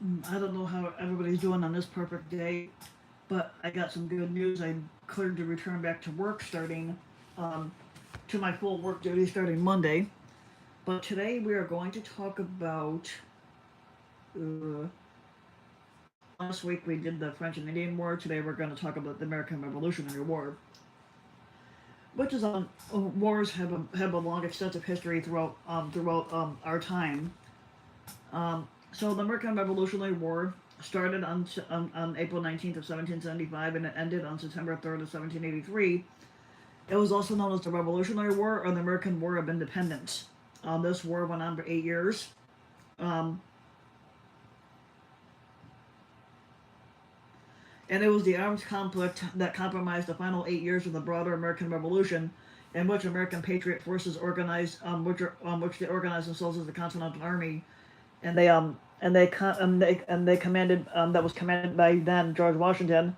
I don't know how everybody's doing on this perfect day, but I got some good news. I cleared to return back to work starting um, to my full work duty starting Monday. But today we are going to talk about. Last week we did the French and Indian War. Today we're going to talk about the American Revolutionary War, which is wars have a long extensive history throughout our time. So the American Revolutionary War started on April 19th of 1775 and it ended on September 3rd of 1783. It was also known as the Revolutionary War or the American War of Independence. This war went on for 8 years. Um, and it was the armed conflict that compromised the final 8 years of the broader American Revolution, in which American Patriot forces organized, which they organized themselves as the Continental Army, and they commanded that was commanded by then George Washington,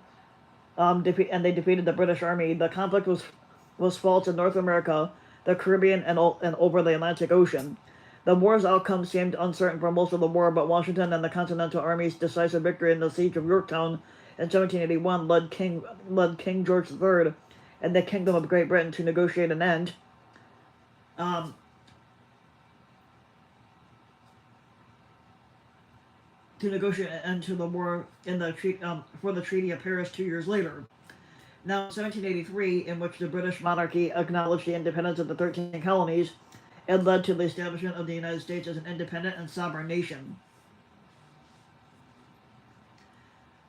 and they defeated the British Army. The conflict was fought in North America, the Caribbean, and over the Atlantic Ocean. The war's outcome seemed uncertain for most of the war, but Washington and the Continental Army's decisive victory in the Siege of Yorktown in 1781 led King George III and the Kingdom of Great Britain to negotiate an end. Um, to negotiate an end to the war for the Treaty of Paris 2 years later. Now, in 1783, in which the British monarchy acknowledged the independence of the 13 colonies, it led to the establishment of the United States as an independent and sovereign nation.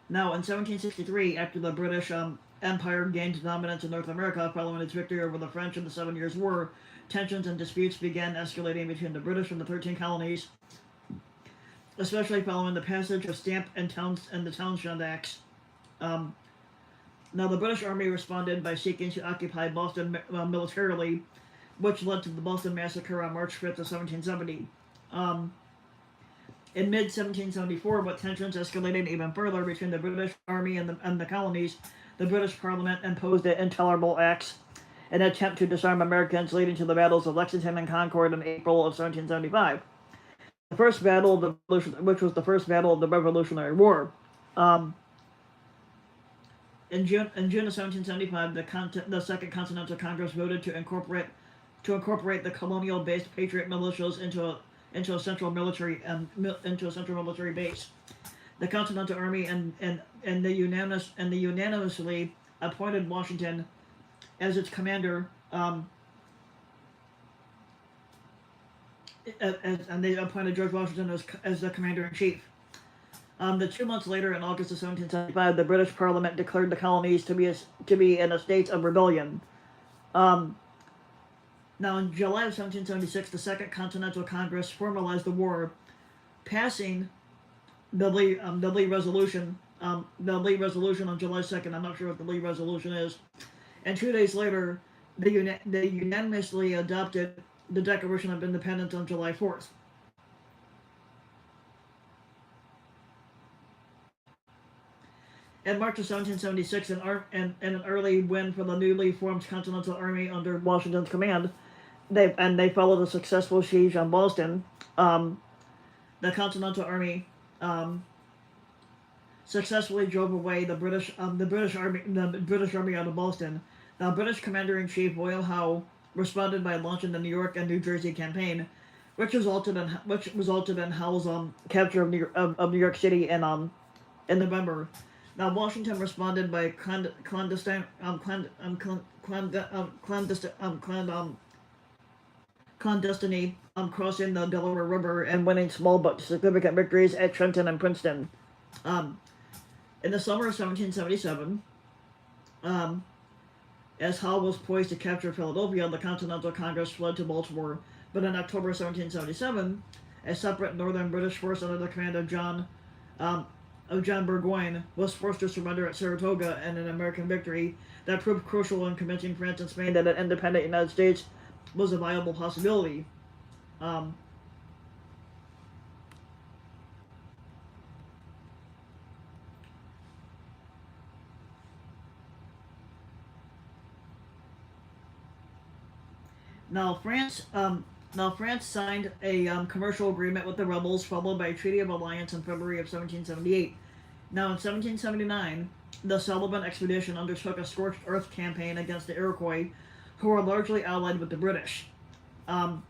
Now, in 1763, after the British Empire gained dominance in North America following its victory over the French in the Seven Years' War, tensions and disputes began escalating between the British and the 13 colonies, especially following the passage of Stamp and the Townshend Acts. Um, Now, the British Army responded by seeking to occupy Boston militarily, which led to the Boston Massacre on March 5th of 1770. Um, in mid 1774, but tensions escalated even further between the British Army and the colonies. The British Parliament imposed the Intolerable Acts, an attempt to disarm Americans, leading to the battles of Lexington and Concord in April of 1775. The first battle of the Revolution, which was the first battle of the Revolutionary War. Um, in June of 1775, the Second Continental Congress voted to incorporate the colonial-based Patriot militias into a central military base. The Continental Army and they unanimously appointed Washington as its commander, and they appointed George Washington as the commander in chief. The 2 months later, in August of 1775, the British Parliament declared the colonies to be in a state of rebellion. Um, Now, in July of 1776, the Second Continental Congress formalized the war, passing the Lee Resolution. The Lee Resolution on July 2nd. I'm not sure what the Lee Resolution is. And 2 days later, they unanimously adopted the Declaration of Independence on July 4th. In March of 1776, an early win for the newly formed Continental Army under Washington's command, they followed a successful siege on Boston. Um, the Continental Army um, successfully drove away the British Army out of Boston. Now, British Commander in Chief William Howe responded by launching the New York and New Jersey campaign, which resulted in Howe's capture of New York City in November. Now, Washington responded by clandestiny, crossing the Delaware River and winning small but significant victories at Trenton and Princeton. Um, in the summer of 1777, um, as Howe was poised to capture Philadelphia, the Continental Congress fled to Baltimore. But in October 1777, a separate northern British force under the command um, of John Burgoyne was forced to surrender at Saratoga in an American victory that proved crucial in convincing France and Spain that an independent United States was a viable possibility. Um, Now, France Now, France signed a commercial agreement with the rebels, followed by a treaty of alliance in February of 1778. Now, in 1779, the Sullivan expedition undertook a scorched earth campaign against the Iroquois, who were largely allied with the British. Um,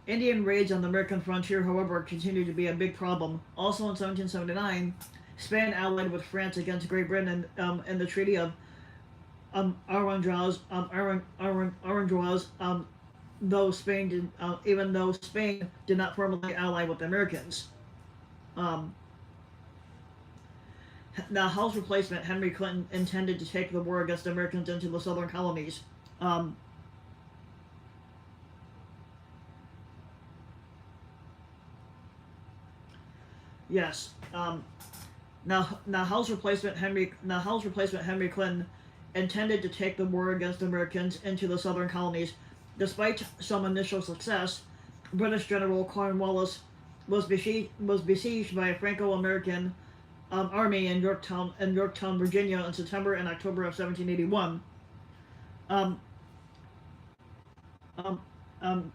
Indian raids on the American frontier, however, continued to be a big problem. Also in 1779, Spain allied with France against Great Britain in the Treaty of Aranjuez, though Spain did, even though Spain did not formally ally with the Americans. Um, the House replacement, Henry Clinton, intended to take the war against the Americans into the southern colonies. Um, yes. House replacement Henry Clinton intended to take the war against the Americans into the southern colonies. Despite some initial success, British General Cornwallis was besieged by a Franco-American army in Yorktown, Virginia, in September and October of 1781. Um, um, um,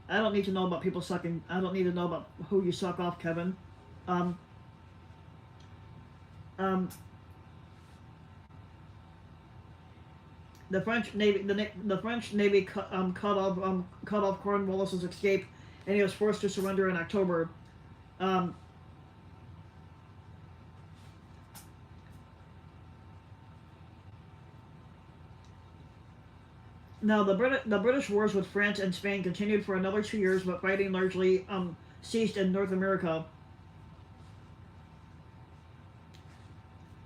I don't need to know about people sucking. I don't need to know about who you suck off, Kevin. Um, um, the French Navy cut off Cornwallis's escape, and he was forced to surrender in October. Um, Now, the British wars with France and Spain continued for another 2 years, but fighting largely ceased in North America.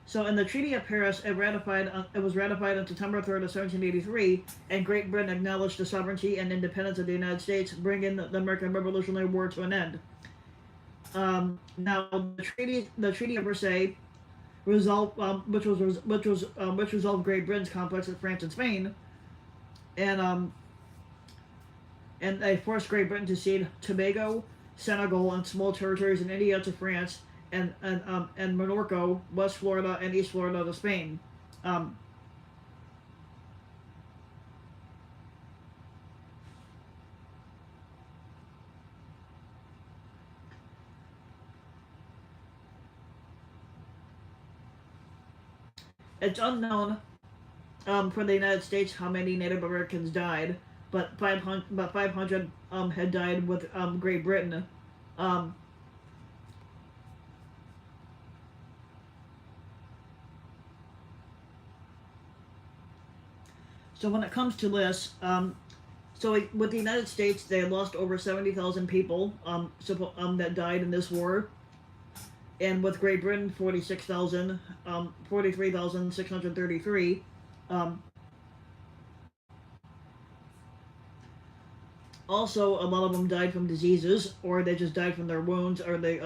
So, in the Treaty of Paris, it was ratified on September 3rd of 1783, and Great Britain acknowledged the sovereignty and independence of the United States, bringing the American Revolutionary War to an end. Now, the Treaty of Versailles resolved, which resolved Great Britain's conflicts with France and Spain, and they forced Great Britain to cede Tobago, Senegal, and small territories in India to France, and Menorca, West Florida, and East Florida to Spain. Um, it's unknown for the United States how many Native Americans died, but 500 had died with Great Britain. Um, so when it comes to this, so with the United States, they lost over 70,000 people that died in this war, and with Great Britain, 43,633. Um, Also, a lot of them died from diseases, or they just died from their wounds, or they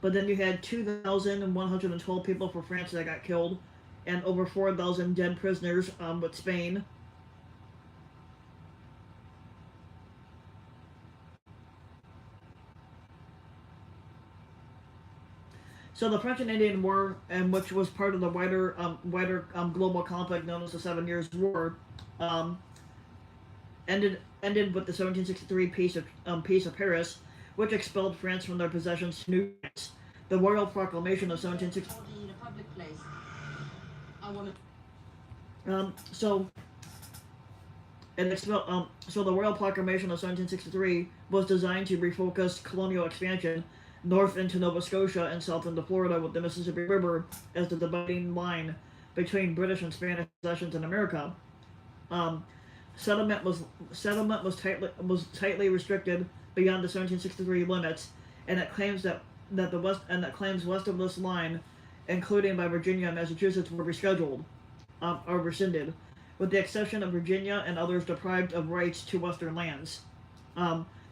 But then you had 2,112 people for France that got killed, and over 4,000 dead prisoners with Spain. So the French and Indian War, which was part of the wider global conflict known as the Seven Years' War, um, ended with the 1763 Peace of Paris, which expelled France from their possessions to New France. The Royal Proclamation of 1763. So so the Royal Proclamation of 1763 was designed to refocus colonial expansion north into Nova Scotia and south into Florida, with the Mississippi River as the dividing line between British and Spanish possessions in America. Um, settlement was tightly restricted beyond the 1763 limits, and it claims that claims west of this line, including by Virginia and Massachusetts, were rescheduled or rescinded, with the exception of Virginia and others deprived of rights to western lands.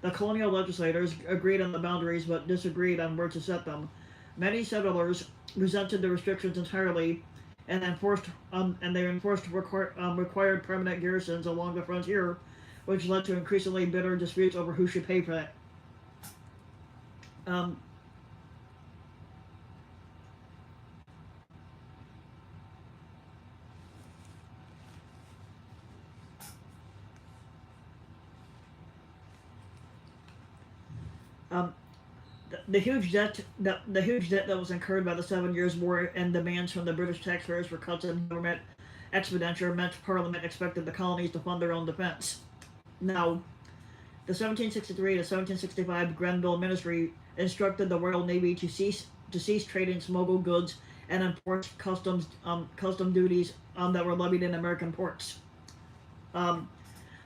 The colonial legislators agreed on the boundaries but disagreed on where to set them. Many settlers resented the restrictions entirely and required permanent garrisons along the frontier, which led to increasingly bitter disputes over who should pay for it. Um, Um, the huge debt that was incurred by the 7 Years' War and demands from the British taxpayers for cuts in government expenditure meant Parliament expected the colonies to fund their own defense. Now, the 1763 to 1765 Grenville Ministry instructed the Royal Navy to cease trading smuggled goods and enforce custom duties that were levied in American ports. Um,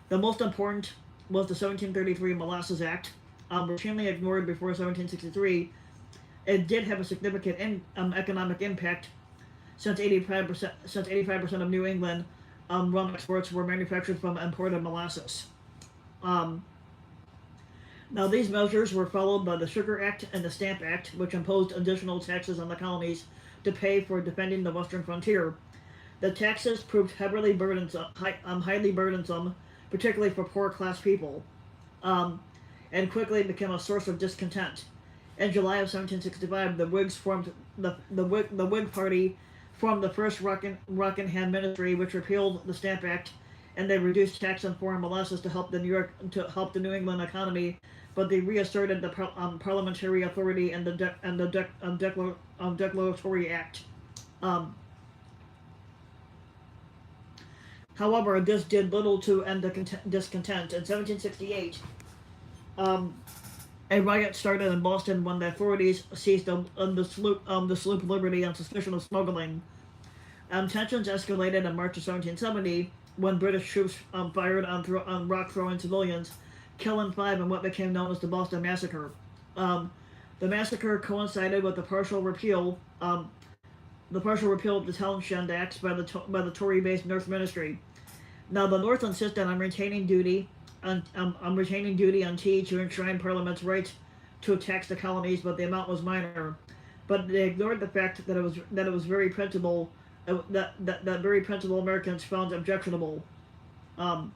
the most important was the 1733 Molasses Act, routinely ignored before 1763. It did have a significant economic impact since 85% of New England rum exports were manufactured from imported molasses. Um, Now, these measures were followed by the Sugar Act and the Stamp Act, which imposed additional taxes on the colonies to pay for defending the western frontier. The taxes proved highly burdensome, particularly for poor class people, um, and quickly became a source of discontent. In July of 1765, the Whigs formed the Whig Party formed the first Rockingham Ministry, which repealed the Stamp Act, and they reduced tax on foreign molasses to help the New England economy. But they reasserted the parliamentary authority and the Declaratory Act. Um, However, this did little to end the discontent. In 1768, um, a riot started in Boston when the authorities seized the sloop Liberty on suspicion of smuggling. Tensions escalated in March of 1770 when British troops fired on rock-throwing civilians, killing 5 in what became known as the Boston Massacre. Um, the massacre coincided with the partial repeal of the Townshend Acts by the Tory-based North Ministry. Now, the North insisted on retaining duty on tea to enshrine Parliament's right to tax the colonies, but the amount was minor. But they ignored the fact that it was very principle that very principle Americans found objectionable. Um,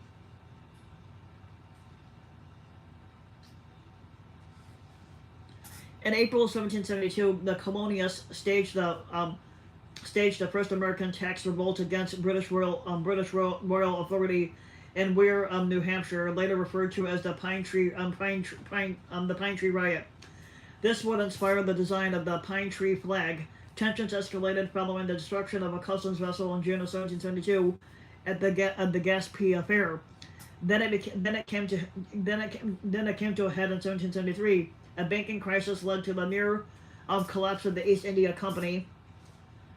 in April 1772, the colonists staged the first American tax revolt against royal authority in Weir, New Hampshire, later referred to as the Pine Tree Riot. This would inspire the design of the Pine Tree flag. Tensions escalated following the destruction of a customs vessel in June of 1772 at the Gaspee Affair. Then it came to a head in 1773. A banking crisis led to the near collapse of the East India Company,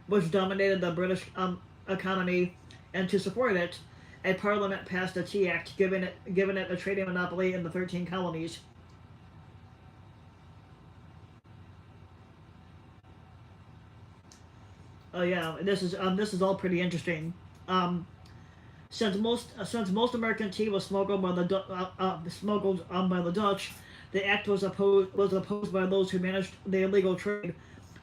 which dominated the British economy, and to support it, a parliament passed the Tea Act, giving it a trading monopoly in the 13 colonies. Oh yeah, this is all pretty interesting. Um, since most American tea was smuggled by the Dutch, the act was opposed by those who managed the illegal trade,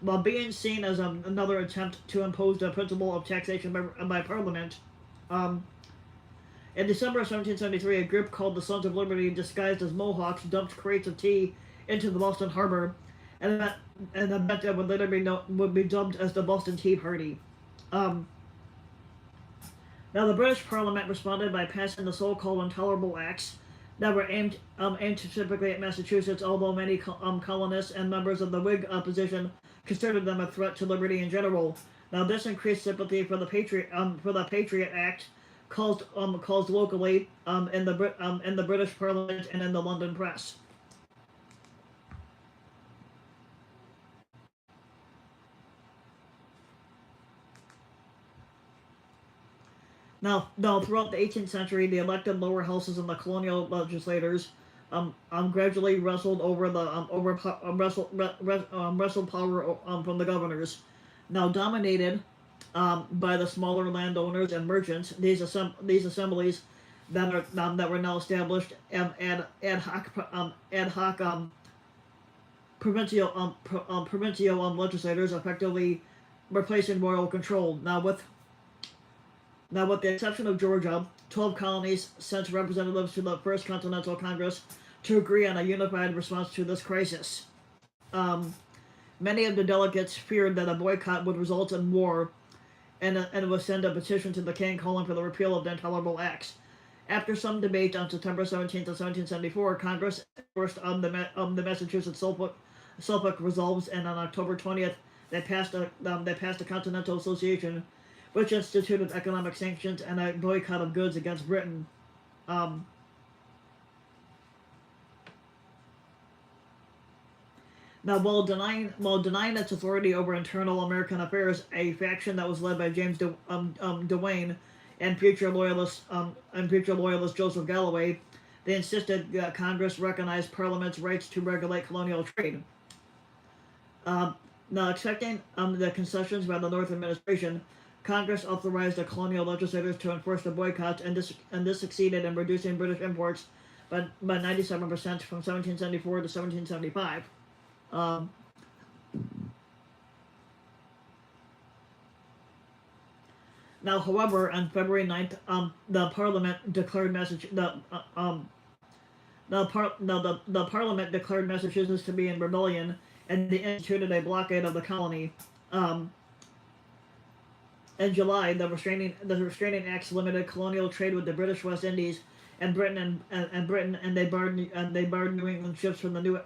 while being seen as another attempt to impose the principle of taxation by Parliament. Um, in December of 1773, a group called the Sons of Liberty, disguised as Mohawks, dumped crates of tea into the Boston Harbor, and that would later would be dubbed as the Boston Tea Party. Um, Now, the British Parliament responded by passing the so-called Intolerable Acts that were aimed specifically at Massachusetts, although many colonists and members of the Whig opposition considered them a threat to liberty in general. Now, this increased sympathy for the Patriot Act, caused locally in the British Parliament and in the London press. Now, throughout the 18th century, the elected lower houses and the colonial legislators gradually wrestled over the wrestled power from the governors. Now dominated by the smaller landowners and merchants, these assemblies that were now established ad hoc provincial legislators, effectively replacing royal control. Now, with the exception of Georgia, 12 colonies sent representatives to the First Continental Congress to agree on a unified response to this crisis. Um, Many of the delegates feared that a boycott would result in war, and would send a petition to the king calling for the repeal of the Intolerable Acts. After some debate on September 17th of 1774, Congress enforced the Massachusetts Suffolk Resolves, and on October 20th, they passed a Continental Association, which instituted economic sanctions and a boycott of goods against Britain. Um, Now, while denying its authority over internal American affairs, a faction that was led by James Duane and future loyalist Joseph Galloway, they insisted that Congress recognize Parliament's rights to regulate colonial trade. Um, Now, accepting the concessions by the North administration, Congress authorized the colonial legislators to enforce the boycotts, and this succeeded in reducing British imports by 97% from 1774 to 1775. Um, Now, however, on February 9th, the Parliament declared the Parliament declared Massachusetts to be in rebellion, and they instituted a blockade of the colony. Um, in July, the restraining acts limited colonial trade with the British West Indies and Britain, and they barred New England ships from the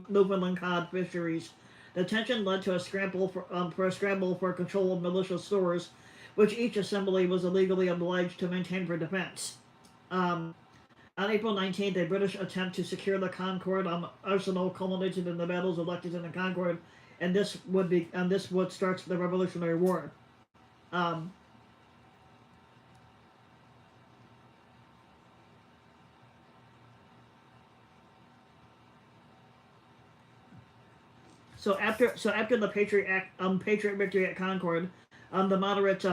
Newfoundland cod fisheries. The tension led to a scramble for control of militia stores, which each assembly was illegally obliged to maintain for defense. Um, on April 19th, a British attempt to secure the Concord arsenal culminated in the battles of Lexington and Concord, and this would start the Revolutionary War. Um, so after the Patriot victory at Concord, the moderates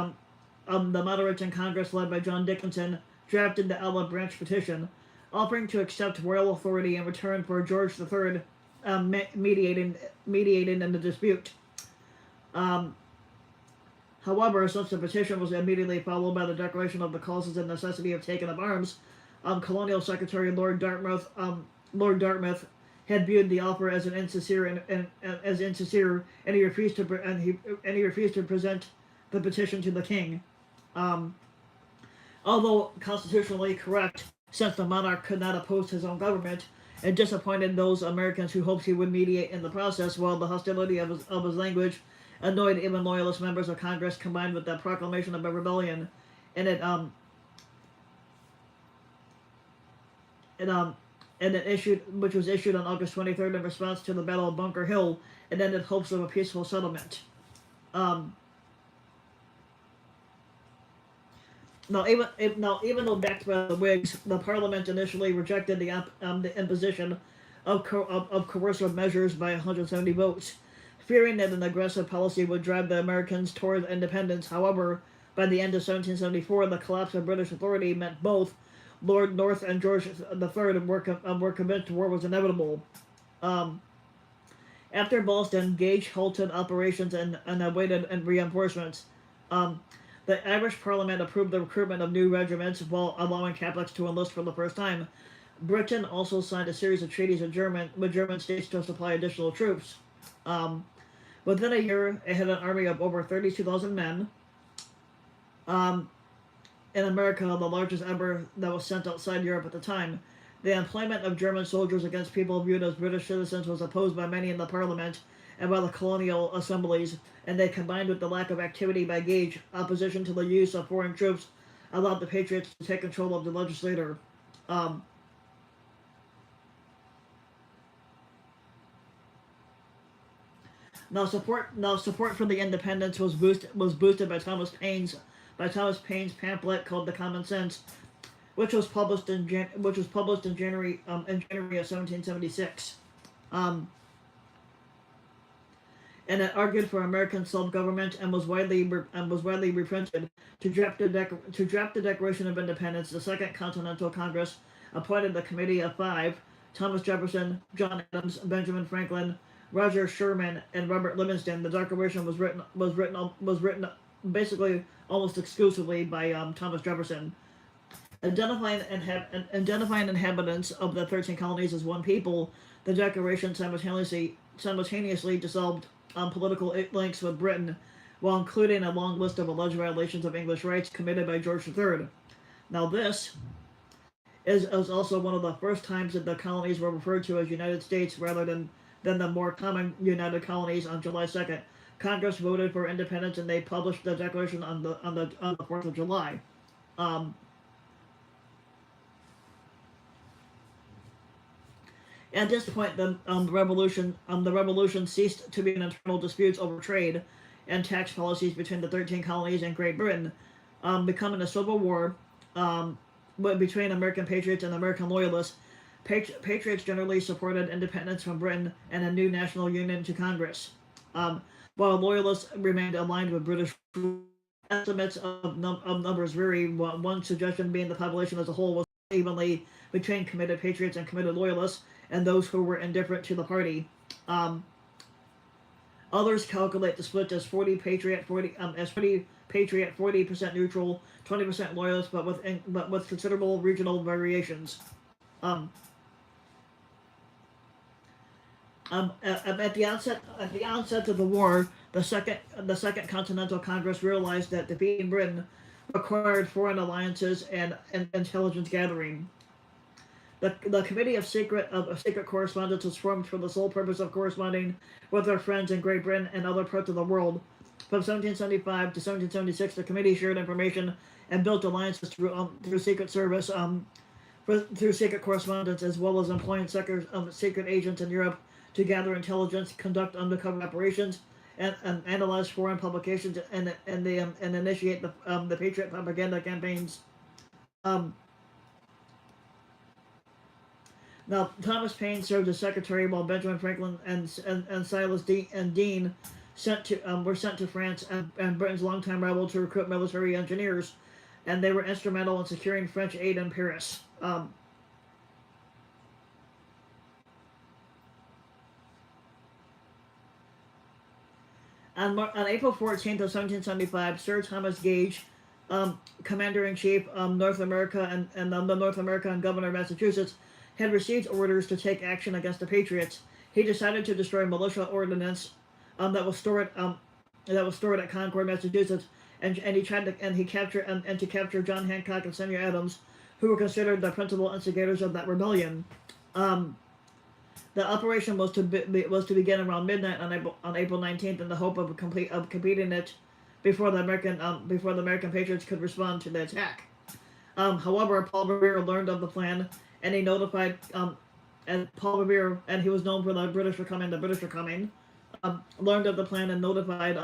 in Congress, led by John Dickinson, drafted the Olive Branch Petition, offering to accept royal authority in return for George III mediating in the dispute. Um, However, since the petition was immediately followed by the declaration of the causes and necessity of taking up arms, Colonial Secretary Lord Dartmouth had viewed the offer as insincere, and he refused to present the petition to the king. Um, Although constitutionally correct, since the monarch could not oppose his own government, it disappointed those Americans who hoped he would mediate in the process, while the hostility of his language annoyed even loyalist members of Congress, combined with the proclamation of a rebellion, and which was issued on August 23rd in response to the Battle of Bunker Hill, and ended hopes of a peaceful settlement. Um, even though backed by the Whigs, the Parliament initially rejected the imposition of coercive measures by 170 votes, fearing that an aggressive policy would drive the Americans toward independence. However, by the end of 1774, the collapse of British authority meant both Lord North and George III were convinced war was inevitable. Um, After Boston, Gage halted operations and awaited reinforcements. The Irish Parliament approved the recruitment of new regiments while allowing Catholics to enlist for the first time. Britain also signed a series of treaties with German states to supply additional troops. Um, Within a year, it had an army of over 32,000 men. In America, the largest ever that was sent outside Europe at the time. The employment of German soldiers against people viewed as British citizens was opposed by many in the Parliament and by the colonial assemblies, and they, combined with the lack of activity by Gage, opposition to the use of foreign troops, allowed the Patriots to take control of the legislature. Um, support for the independence was boosted by Thomas Paine's pamphlet called The Common Sense, which was published in January of 1776. Um, and it argued for American self-government and was widely reprinted. To draft the Declaration of Independence, the Second Continental Congress appointed the Committee of Five: Thomas Jefferson, John Adams, Benjamin Franklin, Roger Sherman, and Robert Livingston. The Declaration was written basically almost exclusively by Thomas Jefferson. Identifying inhabitants of the 13 colonies as one people, the Declaration simultaneously dissolved political links with Britain, while including a long list of alleged violations of English rights committed by George III. Now this is also one of the first times that the colonies were referred to as United States rather than the more common United Colonies. On July 2nd, Congress voted for independence and they published the Declaration on the 4th of July. Um, at this point, the revolution ceased to be an internal disputes over trade and tax policies between the 13 colonies and Great Britain, becoming a civil war um, between American patriots and American loyalists. Patriots generally supported independence from Britain and a new national union to Congress, while loyalists remained aligned with British rule. Estimates of numbers vary. One suggestion being the population as a whole was evenly between committed patriots and committed loyalists, and those who were indifferent to the party. Um, Others calculate the split as 40 patriot, 40% neutral, 20% loyalist, but with considerable regional variations. Um, at the onset of the war, the Second Continental Congress realized that defeating Britain required foreign alliances and intelligence gathering. The Committee of Secret Correspondence was formed for the sole purpose of corresponding with our friends in Great Britain and other parts of the world. From 1775 to 1776, the committee shared information and built alliances through Secret Service, through secret correspondence, as well as employing secret agents in Europe to gather intelligence, conduct undercover operations, and analyze foreign publications, and initiate the Patriot propaganda campaigns. Um, Now, Thomas Paine served as secretary, while Benjamin Franklin and Silas Deane were sent to France and Britain's longtime rival to recruit military engineers, and they were instrumental in securing French aid in Paris. On April 14th of 1775, Sir Thomas Gage, Commander-in-Chief, North America and the North America and Governor of Massachusetts, had received orders to take action against the Patriots. He decided to destroy militia ordnance that was stored at Concord, Massachusetts, and he capture John Hancock and Samuel Adams, who were considered the principal instigators of that rebellion. The operation was to begin around midnight on April 19th, in the hope of completing it before the American Patriots could respond to the attack. However, Paul Revere learned of the plan, and he notified and Paul Revere, and he was known for the British were coming. Learned of the plan and notified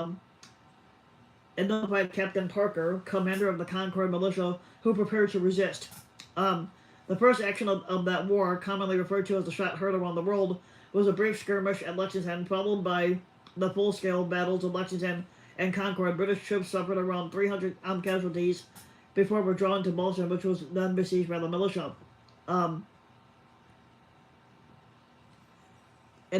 Captain Parker, commander of the Concord militia, who prepared to resist. The first action of that war, commonly referred to as the Shot Heard Around the World, was a brief skirmish at Lexington, followed by the full-scale battles of Lexington and Concord. British troops suffered around 300 casualties before withdrawing to Boston, which was then besieged by the militia. In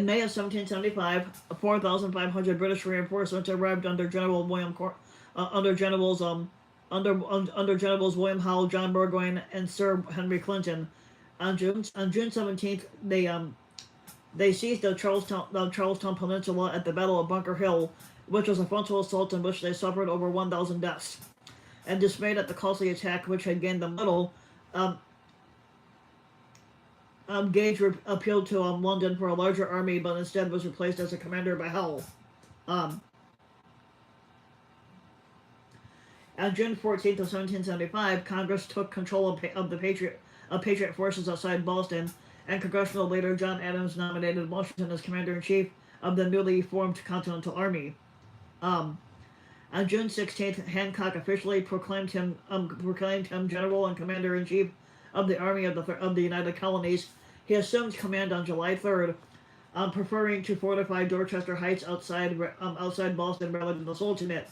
May of 1775, 4,500 British reinforcements arrived under Generals William Howe, John Burgoyne, and Sir Henry Clinton. On June 17th, they seized the Charlestown Peninsula at the Battle of Bunker Hill, which was a frontal assault in which they suffered over 1,000 deaths. And dismayed at the costly attack, which had gained them little, Gage appealed to London for a larger army, but instead was replaced as a commander by Hull. On June 14th of 1775, Congress took control of the Patriot forces outside Boston, and congressional leader John Adams nominated Washington as commander-in-chief of the newly formed Continental Army. On June 16th, Hancock officially proclaimed him general and commander-in-chief of the Army of the United Colonies. He assumed command on July 3rd, preferring to fortify Dorchester Heights outside Boston rather than assaulting it.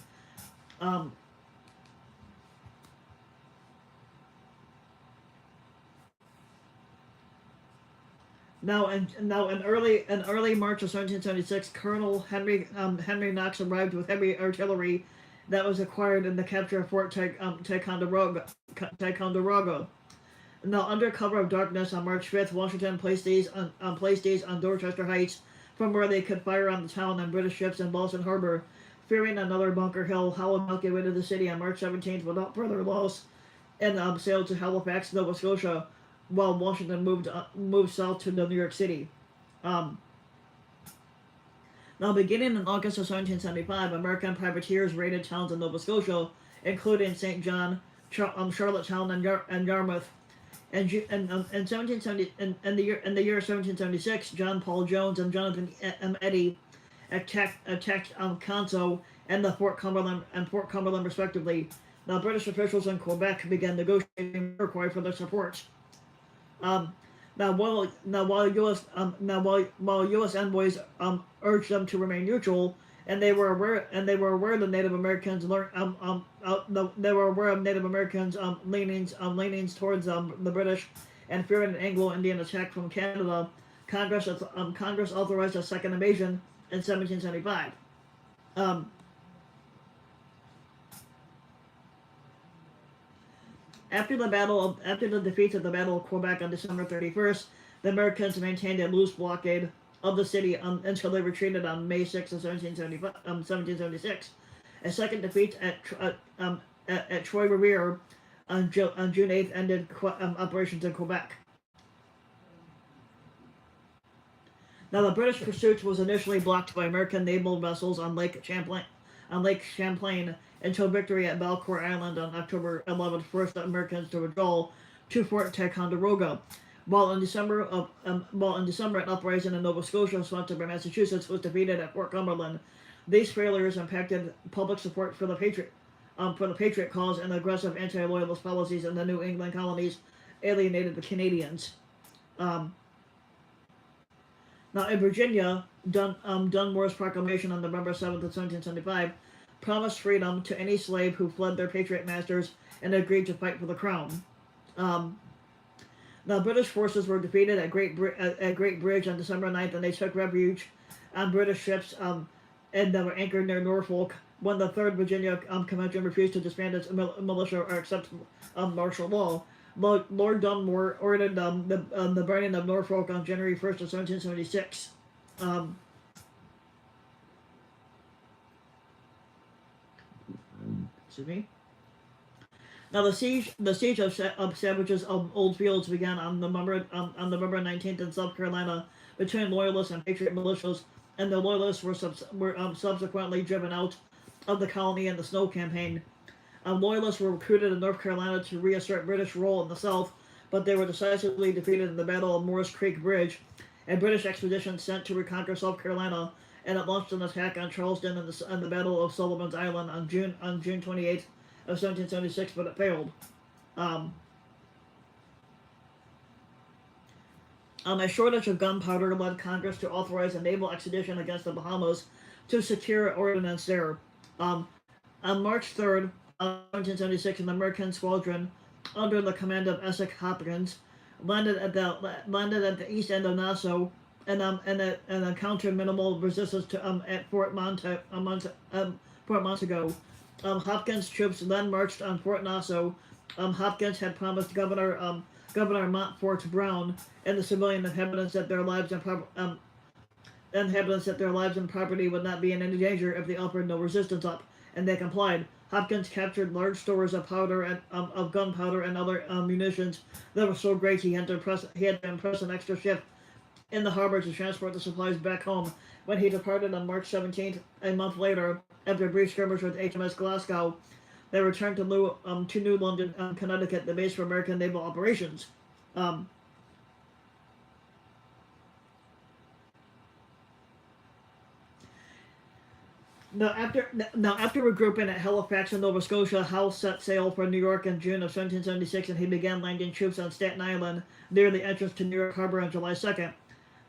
Now in early March of 1776, Colonel Henry Knox arrived with heavy artillery that was acquired in the capture of Fort Ticonderoga. Now, under cover of darkness on March 5th, Washington placed these on Dorchester Heights, from where they could fire on the town and British ships in Boston Harbor. Fearing another Bunker Hill, Howe evacuated the city on March 17th without further loss, and sailed to Halifax, Nova Scotia, while Washington moved south to New York City. Um, Now, beginning in August of 1775, American privateers raided towns in Nova Scotia, including St. John, Charlottetown, and Yarmouth. In 1770, in the year 1776, John Paul Jones and Jonathan Eddy attacked Canso and Fort Cumberland respectively. Now, British officials in Quebec began negotiating with Iroquois for their support. Um, while U.S. envoys urged them to remain neutral, and they were aware that Native Americans they were aware of Native Americans leanings towards the British, and fearing an Anglo-Indian attack from Canada, Congress authorized a second invasion in 1775. Um, After the defeat of the Battle of Quebec on December 31st, the Americans maintained a loose blockade of the city until they retreated on May 6th of 1776. A second defeat at Trois Rivières on June 8th ended operations in Quebec. Now, the British pursuit was initially blocked by American naval vessels on Lake Champlain until victory at Belcourt Island on October 11th forced the Americans to withdraw to Fort Ticonderoga. While in December, an uprising in Nova Scotia, sponsored by Massachusetts, was defeated at Fort Cumberland. These failures impacted public support for the Patriot cause, and aggressive anti-loyalist policies in the New England colonies alienated the Canadians. Now, in Virginia, Dunmore's proclamation on November 7th of 1775 promised freedom to any slave who fled their Patriot masters and agreed to fight for the crown. Now, British forces were defeated at Great Bridge on December 9th, and they took refuge on British ships and that were anchored near Norfolk when the 3rd Virginia Convention refused to disband its militia or accept martial law. Lord Dunmore ordered the burning of Norfolk on January 1st of 1776. Excuse me. Now, the siege of Savage's Old Fields began on November 19th in South Carolina between Loyalists and Patriot militias, and the Loyalists were subsequently driven out of the colony in the Snow Campaign. Loyalists were recruited in North Carolina to reassert British rule in the South, but they were decisively defeated in the Battle of Morris Creek Bridge. A British expedition sent to reconquer South Carolina, and it launched an attack on Charleston in the Battle of Sullivan's Island on June 28th of 1776, but it failed. A shortage of gunpowder led Congress to authorize a naval expedition against the Bahamas to secure ordnance there. On March 3rd of 1776, an American squadron under the command of Essex Hopkins landed at the east end of Nassau and encountered minimal resistance at Fort Montego. Hopkins' troops then marched on Fort Nassau. Hopkins had promised Governor Montfort Brown and the civilian inhabitants that their lives and property would not be in any danger if they offered no resistance up, and they complied. Hopkins captured large stores of gunpowder and other munitions that were so great he had to impress an extra ship in the harbor to transport the supplies back home. When he departed on March 17th, a month later, after a brief skirmish with HMS Glasgow, they returned to New London, Connecticut, the base for American naval operations. Now, after regrouping at Halifax in Nova Scotia, Howe set sail for New York in June of 1776, and he began landing troops on Staten Island near the entrance to New York Harbor on July 2nd.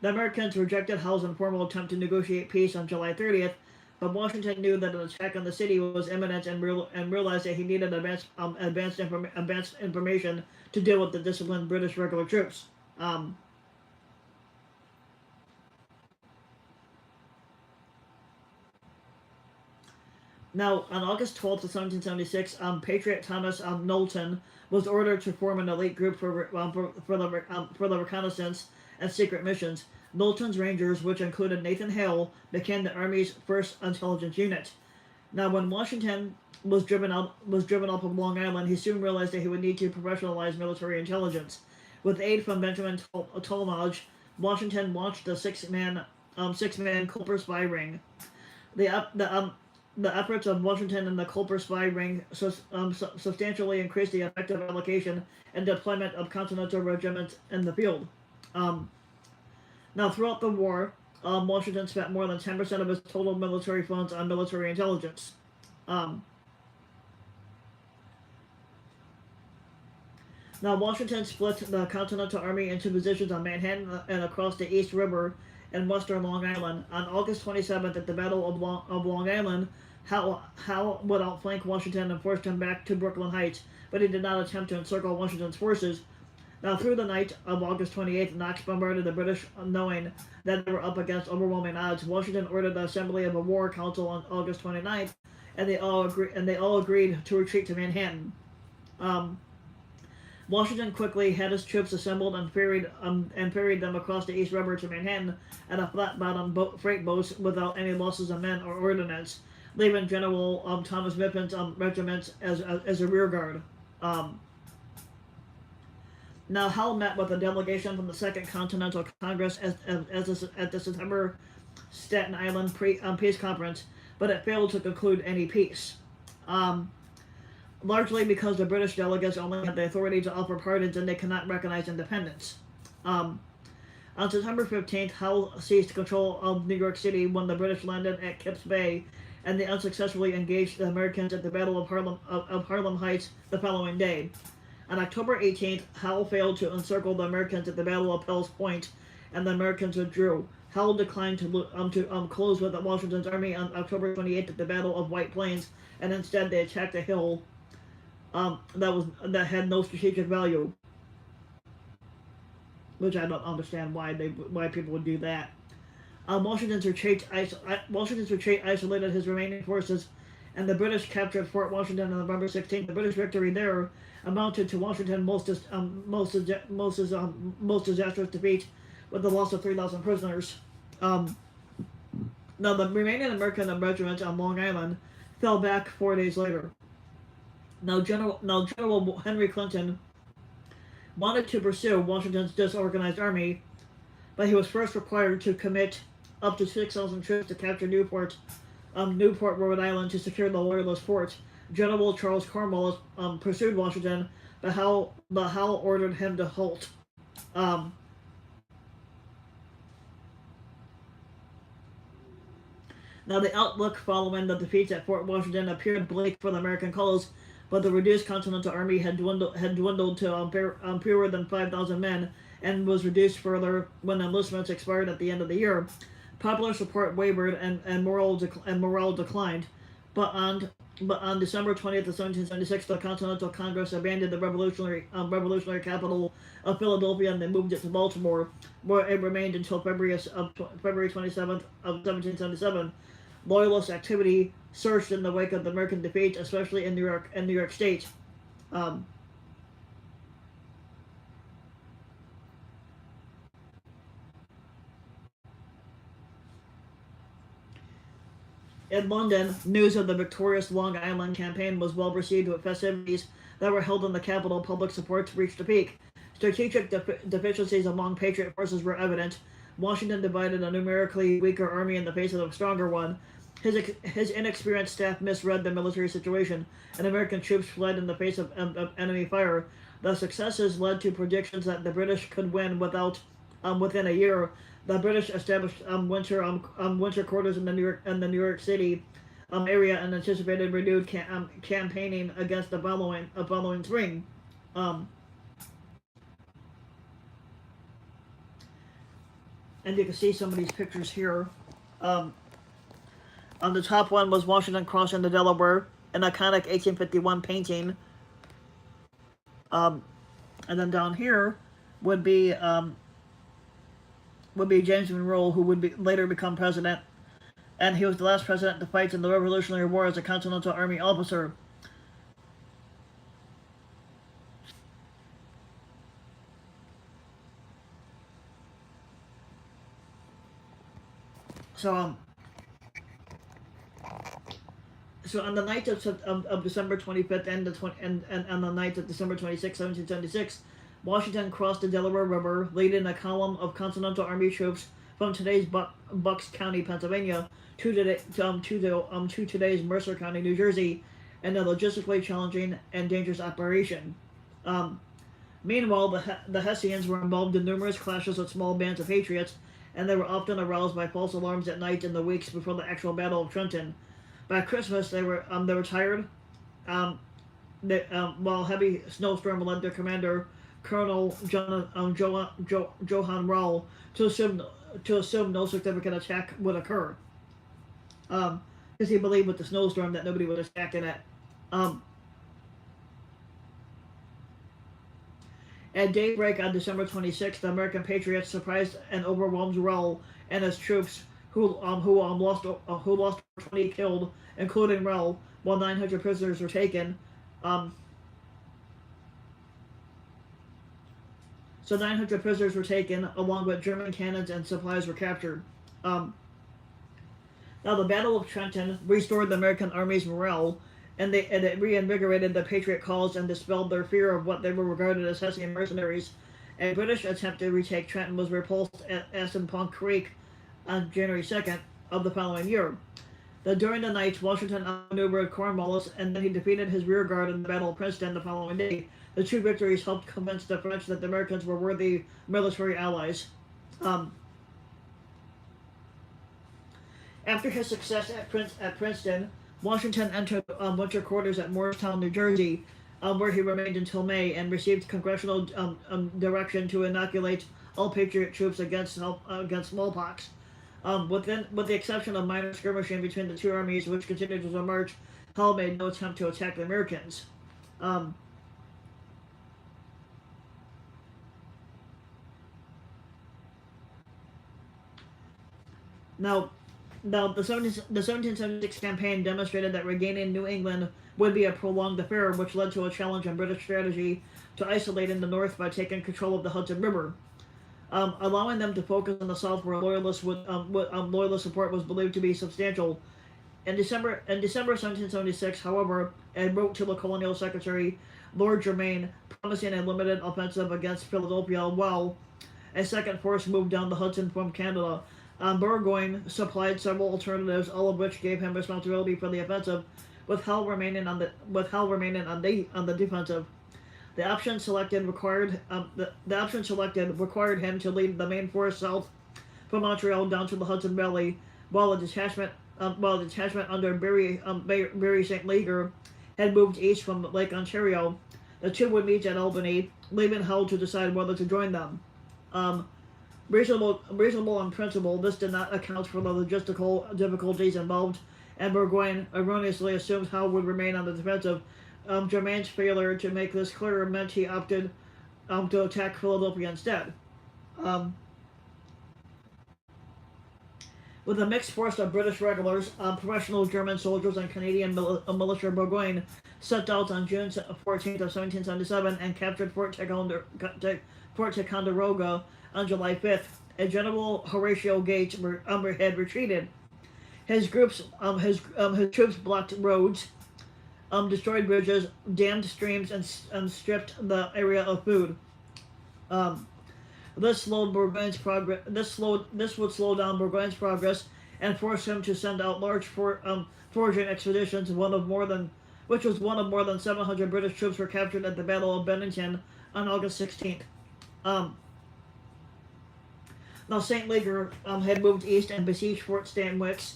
The Americans rejected Howe's informal attempt to negotiate peace on July 30th, but Washington knew that an attack on the city was imminent and realized that he needed advanced information to deal with the disciplined British regular troops. Now, on August 12th of 1776, Patriot Thomas Knowlton was ordered to form an elite group for the reconnaissance and secret missions. Knowlton's Rangers, which included Nathan Hale, became the Army's first intelligence unit. Now, when Washington was driven up of Long Island, he soon realized that he would need to professionalize military intelligence. With aid from Benjamin Tolmage, Washington launched the six-man Culper spy ring. The up the The efforts of Washington and the Culper spy ring substantially increased the effective allocation and deployment of Continental regiments in the field. Um, Now, throughout the war, Washington spent more than 10% of his total military funds on military intelligence. Um, Now, Washington split the Continental Army into positions on Manhattan and across the East River and western Long Island. On August 27th, at the Battle of Long Island, Howe would outflank Washington and forced him back to Brooklyn Heights, but he did not attempt to encircle Washington's forces. Now, through the night of August 28th, Knox bombarded the British, knowing that they were up against overwhelming odds. Washington ordered the assembly of a war council on August 29th, and they all agreed to retreat to Manhattan. Um, Washington quickly had his troops assembled and ferried them across the East River to Manhattan at a flat-bottomed freight boats without any losses of men or ordnance, leaving General Thomas Miffin's regiments as a rear guard. Um, Now, Howe met with a delegation from the Second Continental Congress at the September Staten Island peace conference, but it failed to conclude any peace. Um, Largely because the British delegates only had the authority to offer pardons and they cannot recognize independence. Um, on September 15th, Howe seized control of New York City when the British landed at Kips Bay, and they unsuccessfully engaged the Americans at the Battle of Harlem Heights the following day. On October 18th, Howe failed to encircle the Americans at the Battle of Pell's Point, and the Americans withdrew. Howe declined to close with Washington's army on October 28th at the Battle of White Plains, and instead they attacked a hill that had no strategic value, which I don't understand why people would do that. Washington's retreat isolated his remaining forces, and the British captured Fort Washington on November 16th. The British victory there amounted to Washington's most disastrous defeat, with the loss of 3,000 prisoners. Um, Now, the remaining American regiments on Long Island fell back 4 days later. Now, General Henry Clinton wanted to pursue Washington's disorganized army, but he was first required to commit up to 6,000 troops to capture Newport, Rhode Island, to secure the Loyalist fort. General Charles Cornwallis pursued Washington, but Howe ordered him to halt. Um, Now, the outlook following the defeats at Fort Washington appeared bleak for the American cause, but the reduced Continental Army had dwindled to fewer than 5,000 men, and was reduced further when enlistments expired at the end of the year. Popular support wavered, and morale declined. But on December 20th of 1776, the Continental Congress abandoned the revolutionary capital of Philadelphia, and they moved it to Baltimore, where it remained until February 27th of 1777. Loyalist activity surged in the wake of the American defeat, especially in New York State. Um, in London, news of the victorious Long Island campaign was well received, with festivities that were held in the capital. Public support reached a peak. Strategic deficiencies among Patriot forces were evident. Washington divided a numerically weaker army in the face of a stronger one. His inexperienced staff misread the military situation, and American troops fled in the face of enemy fire. The successes led to predictions that the British could win within a year. The British established winter quarters in the New York City area, and anticipated renewed campaigning against the following spring. Um, and you can see some of these pictures here. On the top one was Washington crossing the Delaware, an iconic 1851 painting. And then down here would be James Monroe, who would later become president, and he was the last president to fight in the Revolutionary War as a Continental Army officer. So on the night of December 25th and on the night of December 26th, 1776, Washington crossed the Delaware River, leading a column of Continental Army troops from today's Bucks County, Pennsylvania, to today's Mercer County, New Jersey, in a logistically challenging and dangerous operation. Um, Meanwhile, the Hessians were involved in numerous clashes with small bands of patriots, and they were often aroused by false alarms at night in the weeks before the actual Battle of Trenton. By Christmas, they were tired. Um, while heavy snowstorm led their commander, Colonel Johann Rall, to assume no significant attack would occur, because he believed with the snowstorm that nobody would attack in it. Um, At daybreak on December 26th, the American patriots surprised and overwhelmed Rall and his troops, who lost 20 killed, including Rall, while 900 prisoners were taken. Um, so 900 prisoners were taken, along with German cannons and supplies were captured. Um, Now, the Battle of Trenton restored the American Army's morale, and it reinvigorated the Patriot cause and dispelled their fear of what they were regarded as Hessian mercenaries. A British attempt to retake Trenton was repulsed at Assunpink Creek on January 2nd of the following year. During the night, Washington outmaneuvered Cornwallis, and then he defeated his rear guard in the Battle of Princeton the following day. The two victories helped convince the French that the Americans were worthy military allies. Um, After his success at Princeton, Washington entered winter quarters at Morristown, New Jersey, where he remained until May and received congressional direction to inoculate all Patriot troops against smallpox. With the exception of minor skirmishing between the two armies, which continued to march, Hull made no attempt to attack the Americans. Um, Now, the 1776 campaign demonstrated that regaining New England would be a prolonged affair, which led to a challenge in British strategy to isolate in the north by taking control of the Hudson River, allowing them to focus on the south, where loyalist support was believed to be substantial. In December 1776, however, a wrote to the colonial secretary, Lord Germain, promising a limited offensive against Philadelphia, while a second force moved down the Hudson from Canada. Burgoyne supplied several alternatives, all of which gave him responsibility for the offensive, with Hull remaining on the defensive. The option selected required him to lead the main force south from Montreal down to the Hudson Valley, while a detachment under Barry St. Leger had moved east from Lake Ontario. The two would meet at Albany, leaving Hull to decide whether to join them. Reasonable in principle, this did not account for the logistical difficulties involved, and Burgoyne erroneously assumed Howe would remain on the defensive. Germain's failure to make this clear meant he opted to attack Philadelphia instead. With a mixed force of British regulars, professional German soldiers, and Canadian militia, Burgoyne set out on June 14th of 1777 and captured Fort Ticonderoga on July 5th. General Horatio Gates had retreated. His troops blocked roads, destroyed bridges, dammed streams, and stripped the area of food. This slowed Burgoyne's progress. This would slow down Burgoyne's progress and force him to send out large foraging expeditions. Which was one of more than 700 British troops were captured at the Battle of Bennington on August 16th. Now, St. Leger had moved east and besieged Fort Stanwix,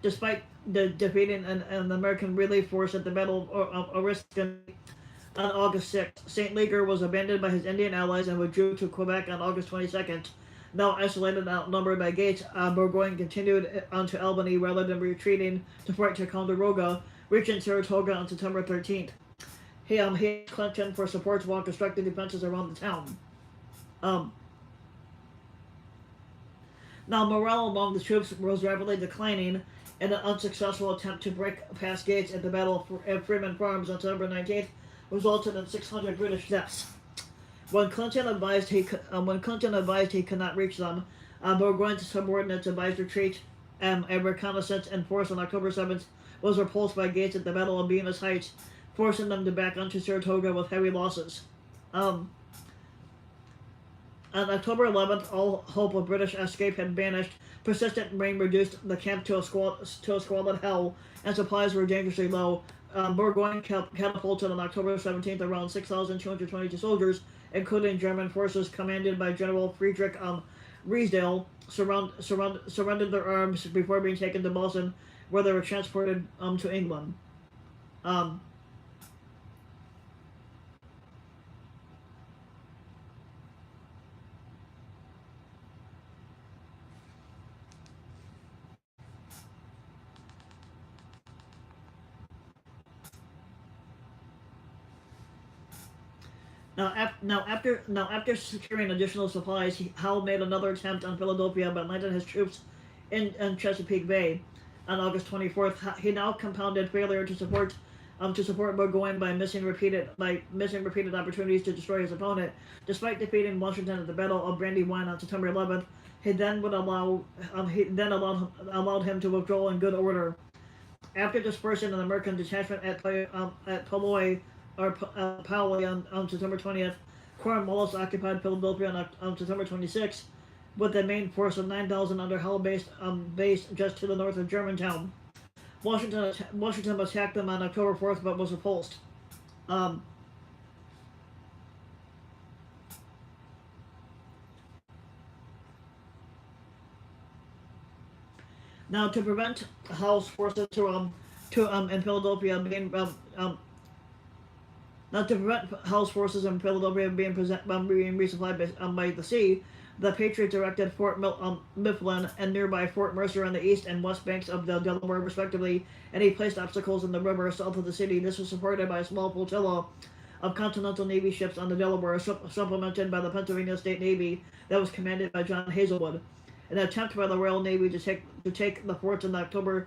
despite defeating an American relief force at the Battle of Oriskany on August 6th. St. Leger was abandoned by his Indian allies and withdrew to Quebec on August 22nd. Now isolated and outnumbered by Gates, Burgoyne continued on to Albany rather than retreating to Fort Ticonderoga, reaching Saratoga on September 13th. He asked Clinton for support while constructing defenses around the town. Now, morale among the troops was rapidly declining, and an unsuccessful attempt to break past Gates at the Battle of Freeman Farms on September 19th resulted in 600 British deaths. When Clinton advised he could not reach them, Burgoyne's subordinates advised retreat. A reconnaissance in force on October 7th was repulsed by Gates at the Battle of Bemis Heights, forcing them to back onto Saratoga with heavy losses. Um, on October 11th, all hope of British escape had vanished. Persistent rain reduced the camp to a squalid hell, and supplies were dangerously low. Burgoyne catapulted on October 17th around 6,222 soldiers, including German forces commanded by General Friedrich Riesdale, surrendered their arms before being taken to Boston, where they were transported to England. Um, after securing additional supplies, Howe made another attempt on Philadelphia, but landed his troops in Chesapeake Bay. On August 24th, he now compounded failure to support Burgoyne by missing repeated opportunities to destroy his opponent. Despite defeating Washington at the Battle of Brandywine on September 11th, he then allowed him to withdraw in good order. After dispersing an American detachment at Pauloy on September 20th, Cornwallis occupied Philadelphia on September 26th, with a main force of 9,000 under Hull based just to the north of Germantown. Washington attacked them on October 4th, but was repulsed. Um, Now, to prevent Hull's forces in Philadelphia being Now, to prevent Hull's forces in Philadelphia being resupplied by the sea, the Patriots directed Fort Mifflin and nearby Fort Mercer on the east and west banks of the Delaware, respectively, and he placed obstacles in the river south of the city. This was supported by a small flotilla of Continental Navy ships on the Delaware, supplemented by the Pennsylvania State Navy that was commanded by John Hazelwood. An attempt by the Royal Navy to take the forts in the October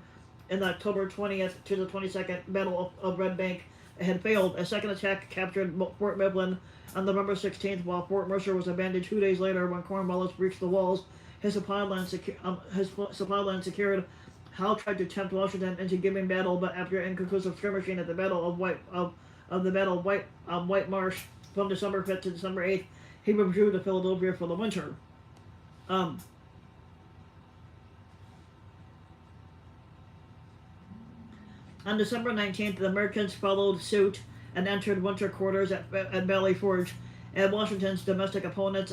20th to the 22nd Battle of Red Bank had failed. A second attack captured Fort Mifflin on November 16th, while Fort Mercer was abandoned 2 days later when Cornwallis breached the walls. His supply line secured. Howe tried to tempt Washington into giving battle, but after inconclusive skirmishing at the Battle of White Marsh from December 5th to December 8th, he withdrew to Philadelphia for the winter. On December 19th, the Americans followed suit and entered winter quarters at Valley Forge, and Washington's domestic opponents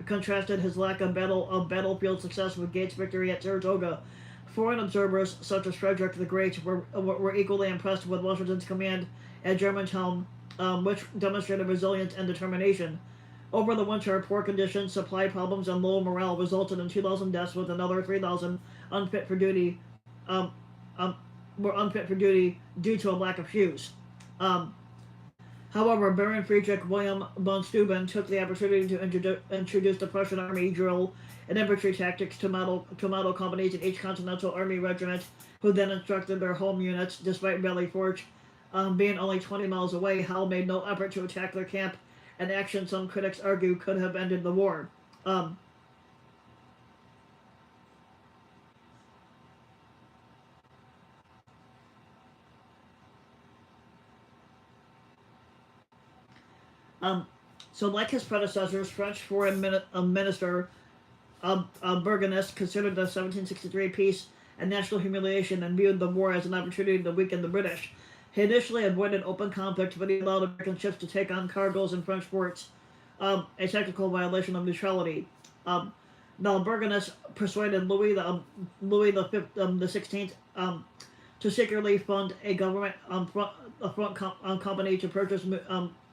contrasted his lack of battlefield success with Gates' victory at Saratoga. Foreign observers, such as Frederick the Great, were equally impressed with Washington's command at Germantown, which demonstrated resilience and determination. Over the winter, poor conditions, supply problems, and low morale resulted in 2,000 deaths, with another 3,000 unfit for duty. Were unfit for duty due to a lack of shoes. However, Baron Friedrich William von Steuben took the opportunity to introduce the Prussian army drill and infantry tactics to model companies in each Continental Army regiment, who then instructed their home units. Despite Valley Forge being only 20 miles away, Howe made no effort to attack their camp, an action some critics argue could have ended the war. So, like his predecessors, French Foreign Minister Bourgonist considered the 1763 peace a national humiliation and viewed the war as an opportunity to weaken the British. He initially avoided open conflict, but he allowed American ships to take on cargoes in French ports, a technical violation of neutrality. Now, Bourgonist persuaded Louis the 16th to secretly fund a government company to purchase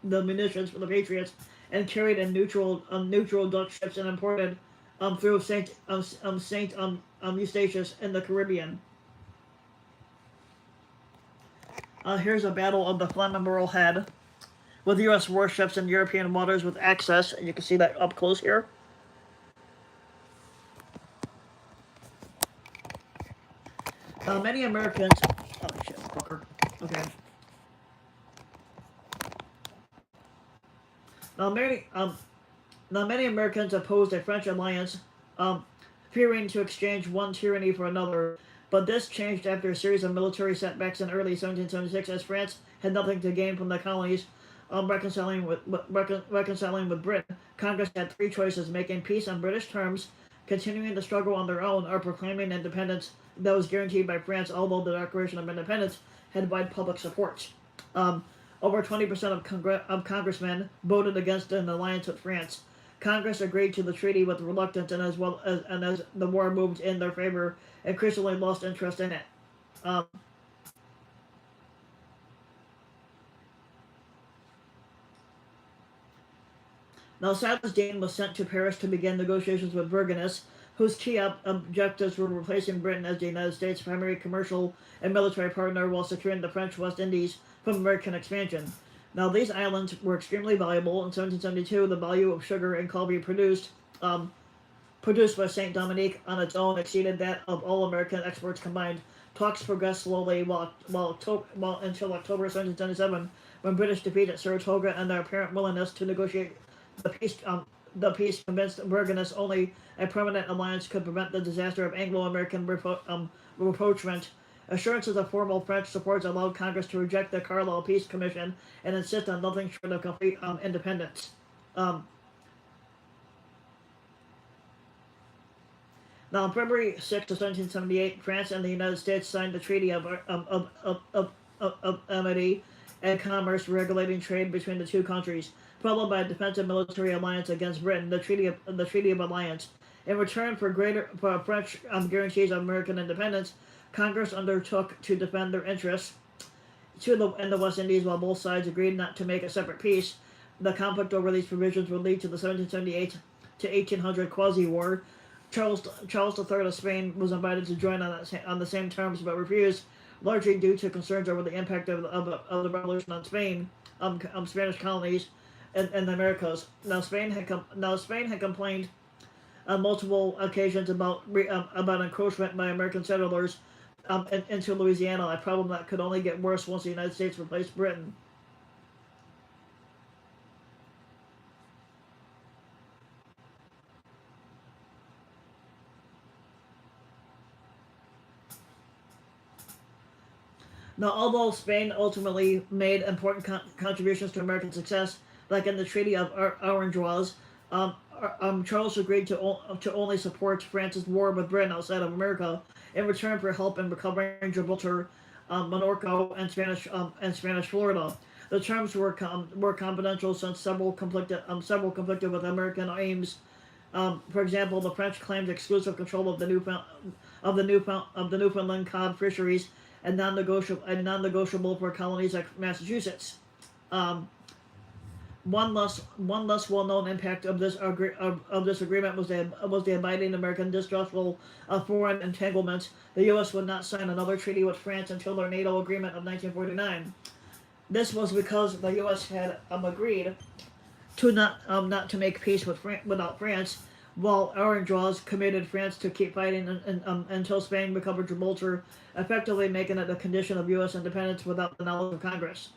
the munitions for the Patriots, and carried in neutral Dutch ships and imported through Saint Eustatius in the Caribbean. Here's a battle of the Flamborough Head, with U.S. warships in European waters with access, and you can see that up close here. Many Americans. Oh shit, fucker. Okay. Now many Americans opposed a French alliance, fearing to exchange one tyranny for another. But this changed after a series of military setbacks in early 1776, as France had nothing to gain from the colonies reconciling with Britain. Congress had three choices: making peace on British terms, continuing the struggle on their own, or proclaiming independence that was guaranteed by France, although the Declaration of Independence had wide public support. Um, Over 20% of congressmen voted against an alliance with France. Congress agreed to the treaty with reluctance, and as the war moved in their favor, increasingly lost interest in it. Um, Now, Silas Deane was sent to Paris to begin negotiations with Vergennes, whose key objectives were replacing Britain as the United States' primary commercial and military partner while securing the French West Indies from American expansion. Now, these islands were extremely valuable. In 1772, the value of sugar and coffee produced by Saint Dominique on its own exceeded that of all American exports combined. Talks progressed slowly until October 1777, when British defeat at Saratoga and their apparent willingness to negotiate the peace. The peace convinced Vergennes only a permanent alliance could prevent the disaster of Anglo-American rapprochement. Assurances of formal French support allowed Congress to reject the Carlisle Peace Commission and insist on nothing short of complete independence. Um, Now, on February 6th of 1778, France and the United States signed the Treaty of Amity and Commerce regulating trade between the two countries, followed by a defensive military alliance against Britain, the Treaty of Alliance. In return for French guarantees of American independence, Congress undertook to defend their interests in the West Indies, while both sides agreed not to make a separate peace. The conflict over these provisions would lead to the 1778 to 1800 Quasi-War. Charles III of Spain was invited to join on the same terms, but refused, largely due to concerns over the impact of the revolution on Spain, Spanish colonies, in the Americas. Now Spain had complained on multiple occasions about encroachment by American settlers into Louisiana, a problem that could only get worse once the United States replaced Britain. Now, although Spain ultimately made important contributions to American success, like in the Treaty of Orangeoise, Charles agreed to only support France's war with Britain outside of America in return for help in recovering Gibraltar, Minorca, and Spanish Florida. The terms were confidential since several conflicted with American aims. For example, the French claimed exclusive control of the Newfoundland cod fisheries and non-negotiable for colonies like Massachusetts. Um, one less well-known impact of this agreement was the abiding American distrustful of foreign entanglements. The U.S. would not sign another treaty with France until their NATO agreement of 1949. This was because the U.S. had agreed to not to make peace without France, while Orangeoise committed France to keep fighting until Spain recovered Gibraltar, effectively making it a condition of U.S. independence without the knowledge of Congress.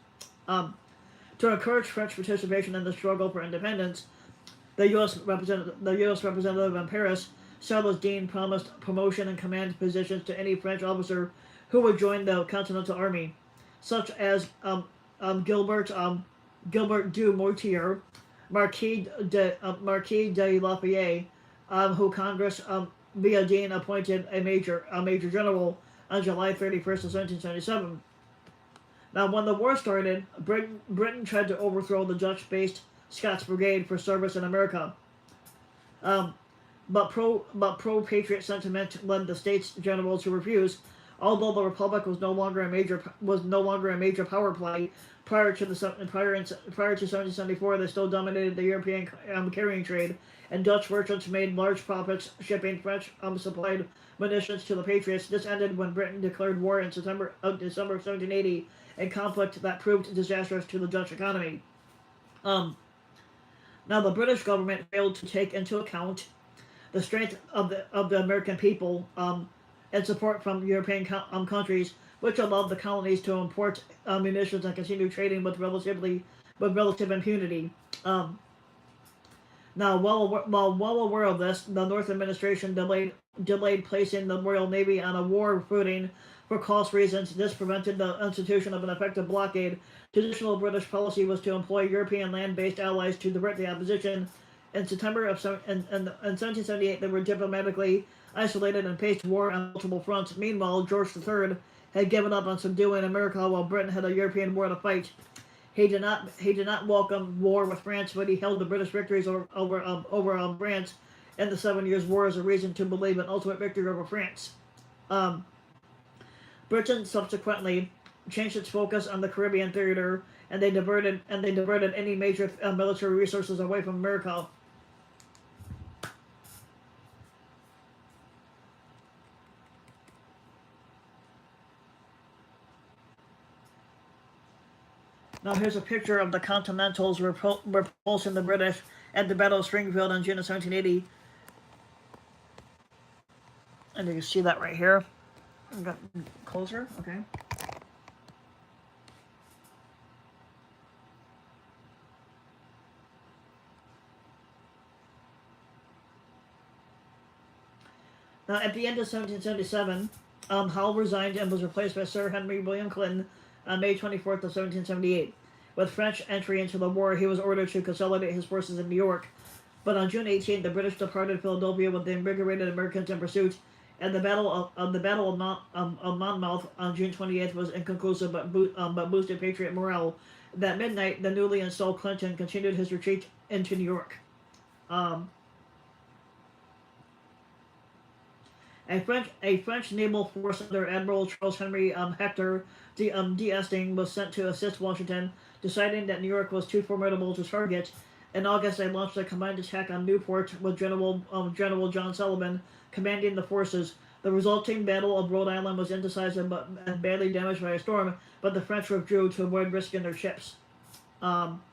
To encourage French participation in the struggle for independence, the U.S. representative in Paris, Silas Deane, promised promotion and command positions to any French officer who would join the Continental Army, such as Gilbert du Motier, Marquis de Lafayette, who Congress via Deane appointed a major general on July 31st of 1777. Now, when the war started, Britain tried to overthrow the Dutch-based Scots Brigade for service in America. But pro-patriot sentiment led the States General to refuse. Although the Republic was no longer a major power play prior to 1774, they still dominated the European carrying trade, and Dutch merchants made large profits shipping French supplied munitions to the Patriots. This ended when Britain declared war in December of 1780, a conflict that proved disastrous to the Dutch economy. Now, the British government failed to take into account the strength of the American people and support from European countries, which allowed the colonies to import munitions and continue trading with relative impunity. Now, well aware of this, the North administration delayed placing the Royal Navy on a war footing for cost reasons. This prevented the institution of an effective blockade. Traditional British policy was to employ European land-based allies to divert the opposition. In September of in 1778, they were diplomatically isolated and faced war on multiple fronts. Meanwhile, George III had given up on subduing America while Britain had a European war to fight. He did not welcome war with France, but he held the British victories over France in the Seven Years' War as a reason to believe in ultimate victory over France. Um, Britain subsequently changed its focus on the Caribbean theater, and they diverted any major military resources away from America. Now here's a picture of the Continentals repulsing the British at the Battle of Springfield in June of 1780. And you can see that right here. Got closer, okay. Now, at the end of 1777, Hull resigned and was replaced by Sir Henry William Clinton on May 24th of 1778. With French entry into the war, he was ordered to consolidate his forces in New York. But on June 18th, the British departed Philadelphia with the invigorated Americans in pursuit, and the Battle of Monmouth on June 28th was inconclusive but boosted Patriot morale. That midnight, the newly installed Clinton continued his retreat into New York. Um, A French naval force under Admiral Charles Henry Hector d'Estaing was sent to assist Washington, deciding that New York was too formidable to target. In August, they launched a combined attack on Newport with General John Sullivan commanding the forces. The resulting Battle of Rhode Island was indecisive and badly damaged by a storm, but the French withdrew to avoid risking their ships. Um,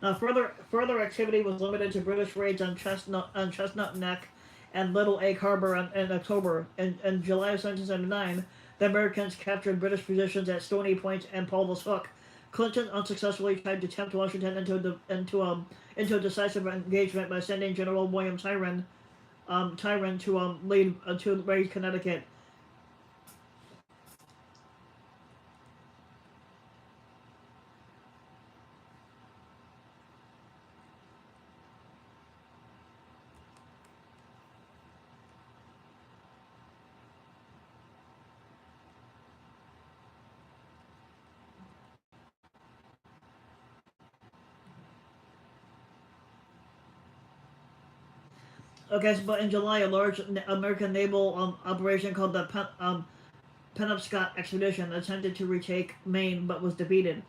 Now, further activity was limited to British raids on Chestnut Neck and Little Egg Harbor in October. In July of 1779, the Americans captured British positions at Stony Point and Paul's Hook. Clinton unsuccessfully tried to tempt Washington into a decisive engagement by sending General William Tryon to raid Connecticut. Okay, but in July, a large American naval operation called the Penobscot Expedition attempted to retake Maine, but was defeated.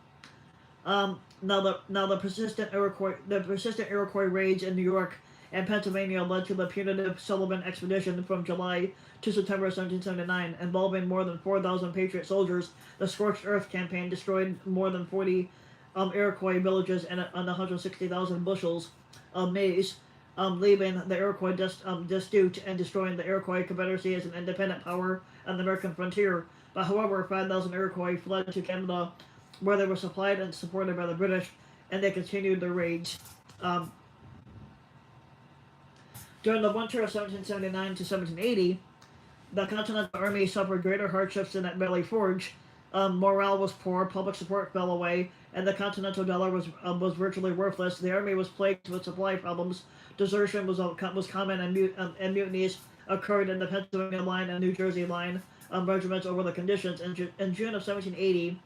Now the persistent Iroquois raids in New York and Pennsylvania led to the punitive Sullivan Expedition from July to September 1779, involving more than 4,000 Patriot soldiers. The Scorched Earth campaign destroyed more than 40 Iroquois villages and 160,000 bushels of maize, leaving the Iroquois destitute and destroying the Iroquois Confederacy as an independent power on the American frontier. But however, 5,000 Iroquois fled to Canada, where they were supplied and supported by the British, and they continued their raids. Um, During the winter of 1779 to 1780, the Continental Army suffered greater hardships than at Valley Forge. Morale was poor, public support fell away, and the Continental dollar was virtually worthless. The army was plagued with supply problems. Desertion was common, and mutinies occurred in the Pennsylvania line and New Jersey line regiments over the conditions. In June of 1780,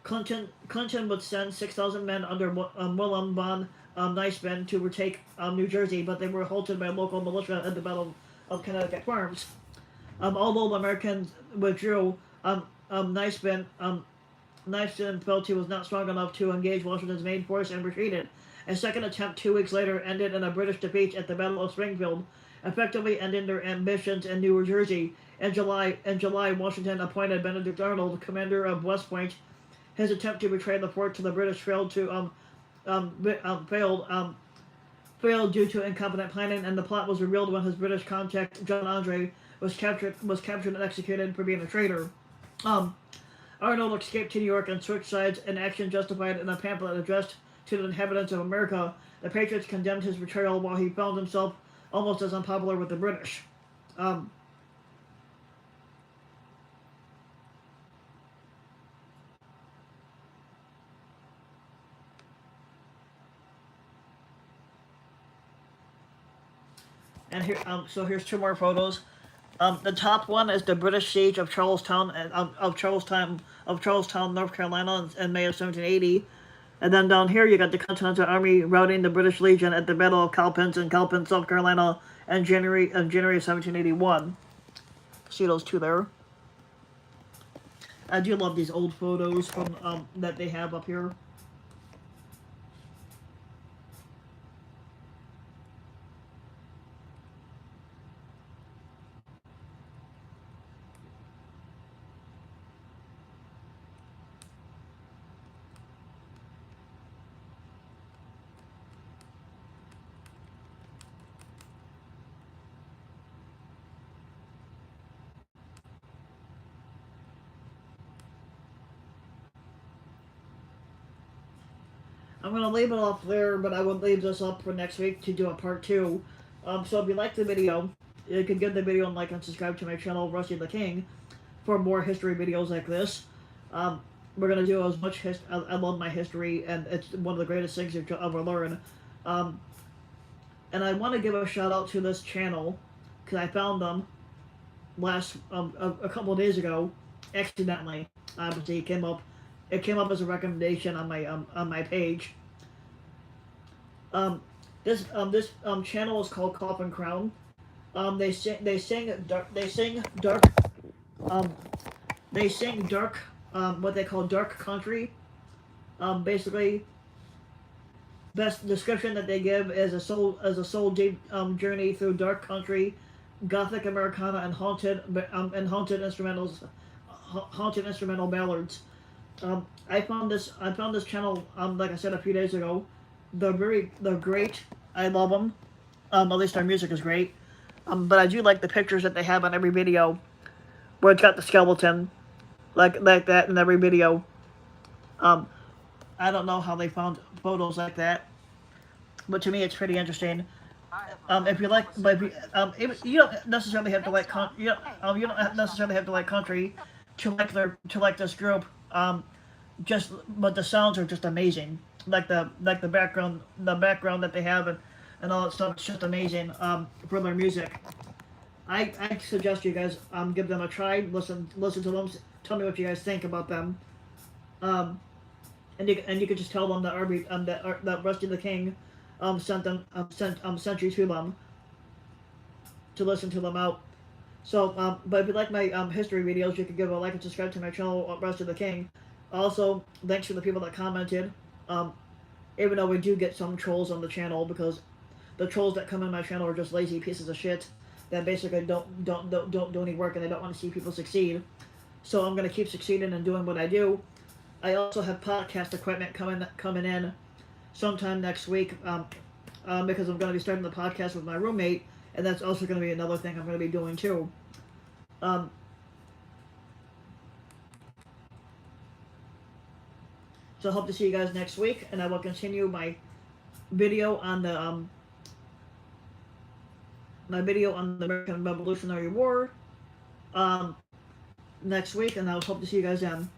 Clinton would send 6,000 men under Willem von Neisben to retake New Jersey, but they were halted by local militia at the Battle of Connecticut Farms. Although the Americans withdrew, Neisben felt he was not strong enough to engage Washington's main force and retreated. A second attempt 2 weeks later ended in a British defeat at the Battle of Springfield, effectively ending their ambitions in New Jersey. In July, Washington appointed Benedict Arnold commander of West Point. His attempt to betray the fort to the British failed due to incompetent planning, and the plot was revealed when his British contact John Andre was captured and executed for being a traitor. Um, Arnold escaped to New York and switched sides, an action justified in a pamphlet addressed to the inhabitants of America. The Patriots condemned his betrayal while he found himself almost as unpopular with the British. Um, and here, so here's two more photos. The top one is the British siege of Charlestown, Charlestown, North Carolina, in May of 1780. And then down here, you got the Continental Army routing the British Legion at the Battle of Cowpens in Cowpens, South Carolina, in January 1781. See those two there? I do love these old photos from that they have up here. I'm going to leave it off there, but I will leave this up for next week to do a part 2. So if you like the video, you can give the video a like and subscribe to my channel, Rusty the King, for more history videos like this. We're going to do as much history. I love my history, and it's one of the greatest things you'll ever learn. And I want to give a shout out to this channel, because I found them a couple of days ago, accidentally. Obviously, it came up as a recommendation on my page. This channel is called Coffin Crown. They sing dark, what they call dark country. Basically, best description that they give is a soul deep journey through dark country, Gothic Americana, and haunted instrumentals, haunted instrumental ballads. I found this channel, like I said, a few days ago. They're great. I love them. At least their music is great. But I do like the pictures that they have on every video, where it's got the skeleton, like that in every video. I don't know how they found photos like that, but to me it's pretty interesting. If you like, but you don't necessarily have to like you don't necessarily have to like country to like this group. But the sounds are just amazing. Like the background that they have, and all that stuff. It's just amazing. For their music, I suggest you guys give them a try. Listen to them. Tell me what you guys think about them. And you could just tell them that that Rusty the King sent you to them to listen to them out. So, but if you like my history videos, you can give a like and subscribe to my channel, Rusty the King. Also, thanks for the people that commented. Even though we do get some trolls on the channel, because the trolls that come in my channel are just lazy pieces of shit that basically don't do any work, and they don't want to see people succeed. So I'm gonna keep succeeding and doing what I do. I also have podcast equipment coming in sometime next week, because I'm gonna be starting the podcast with my roommate, and that's also gonna be another thing I'm gonna be doing too. So I hope to see you guys next week, and I will continue my video on the American Revolutionary War next week, and I hope to see you guys then.